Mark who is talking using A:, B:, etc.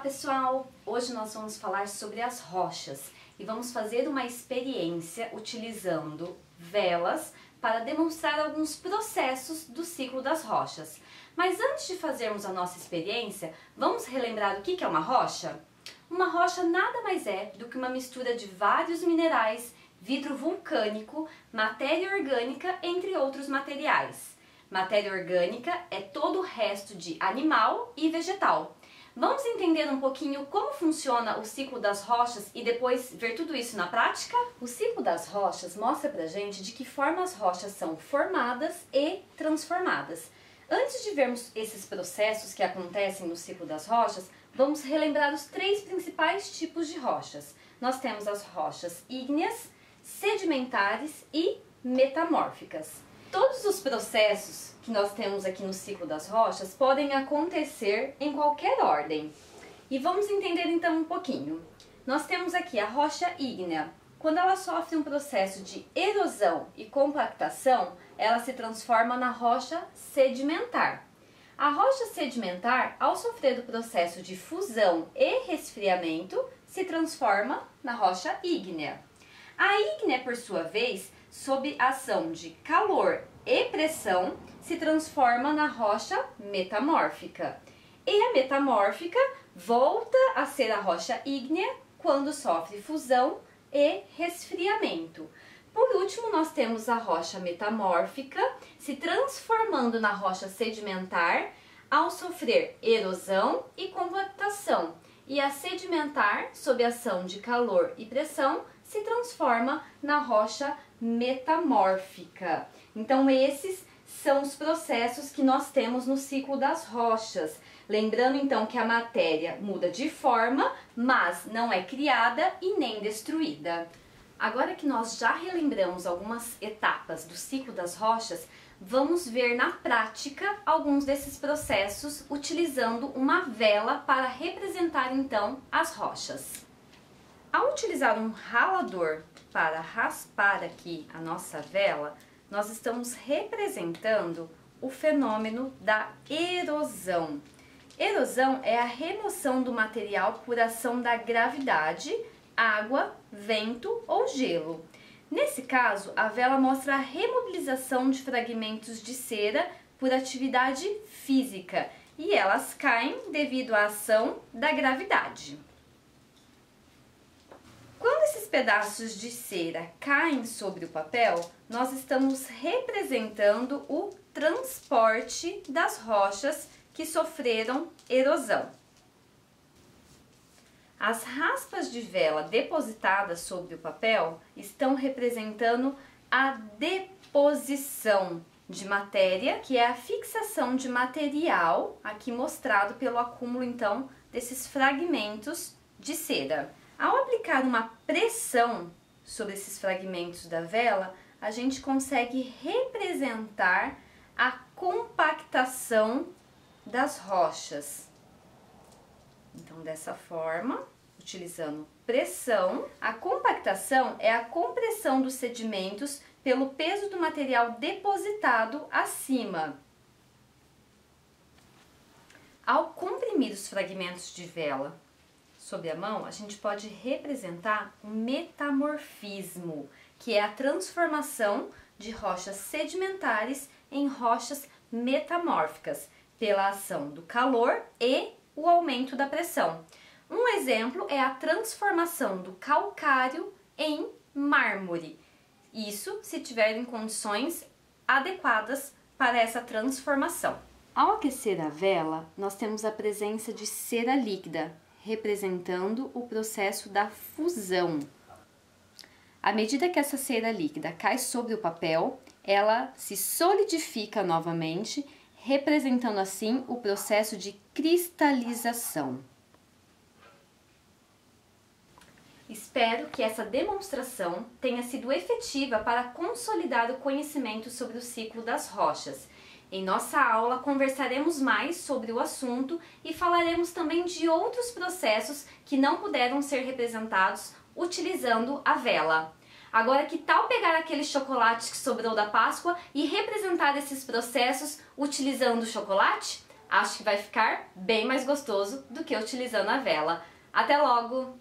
A: pessoal! Hoje nós vamos falar sobre as rochas e vamos fazer uma experiência utilizando velas para demonstrar alguns processos do ciclo das rochas. Mas antes de fazermos a nossa experiência, vamos relembrar o que é uma rocha? Uma rocha nada mais é do que uma mistura de vários minerais, vidro vulcânico, matéria orgânica, entre outros materiais. Matéria orgânica é todo o resto de animal e vegetal. Vamos entender um pouquinho como funciona o ciclo das rochas e depois ver tudo isso na prática? O ciclo das rochas mostra pra gente de que forma as rochas são formadas e transformadas. Antes de vermos esses processos que acontecem no ciclo das rochas, vamos relembrar os três principais tipos de rochas. Nós temos as rochas ígneas, sedimentares e metamórficas. Todos os processos que nós temos aqui no ciclo das rochas podem acontecer em qualquer ordem. E vamos entender então um pouquinho. Nós temos aqui a rocha ígnea. Quando ela sofre um processo de erosão e compactação, ela se transforma na rocha sedimentar. A rocha sedimentar, ao sofrer o processo de fusão e resfriamento, se transforma na rocha ígnea. A ígnea, por sua vez, sob a ação de calor e pressão, se transforma na rocha metamórfica. E a metamórfica volta a ser a rocha ígnea quando sofre fusão e resfriamento. Por último, nós temos a rocha metamórfica se transformando na rocha sedimentar ao sofrer erosão e compactação. E a sedimentar, sob a ação de calor e pressão, se transforma na rocha metamórfica. Então esses são os processos que nós temos no ciclo das rochas. Lembrando então que a matéria muda de forma, mas não é criada e nem destruída. Agora que nós já relembramos algumas etapas do ciclo das rochas, vamos ver na prática alguns desses processos utilizando uma vela para representar então as rochas. Ao utilizar um ralador para raspar aqui a nossa vela, nós estamos representando o fenômeno da erosão. Erosão é a remoção do material por ação da gravidade, água, vento ou gelo. Nesse caso, a vela mostra a remobilização de fragmentos de cera por atividade física e elas caem devido à ação da gravidade. Quando esses pedaços de cera caem sobre o papel, nós estamos representando o transporte das rochas que sofreram erosão. As raspas de vela depositadas sobre o papel estão representando a deposição de matéria, que é a fixação de material, aqui mostrado pelo acúmulo então desses fragmentos de cera. Ao aplicar uma pressão sobre esses fragmentos da vela, a gente consegue representar a compactação das rochas. Então, dessa forma, utilizando pressão, a compactação é a compressão dos sedimentos pelo peso do material depositado acima. Ao comprimir os fragmentos de vela sobre a mão, a gente pode representar um metamorfismo, que é a transformação de rochas sedimentares em rochas metamórficas, pela ação do calor e o aumento da pressão. Um exemplo é a transformação do calcário em mármore. Isso se tiverem condições adequadas para essa transformação. Ao aquecer a vela, nós temos a presença de cera líquida, representando o processo da fusão. À medida que essa cera líquida cai sobre o papel, ela se solidifica novamente, representando assim o processo de cristalização. Espero que essa demonstração tenha sido efetiva para consolidar o conhecimento sobre o ciclo das rochas. Em nossa aula conversaremos mais sobre o assunto e falaremos também de outros processos que não puderam ser representados utilizando a vela. Agora, que tal pegar aquele chocolate que sobrou da Páscoa e representar esses processos utilizando o chocolate? Acho que vai ficar bem mais gostoso do que utilizando a vela. Até logo!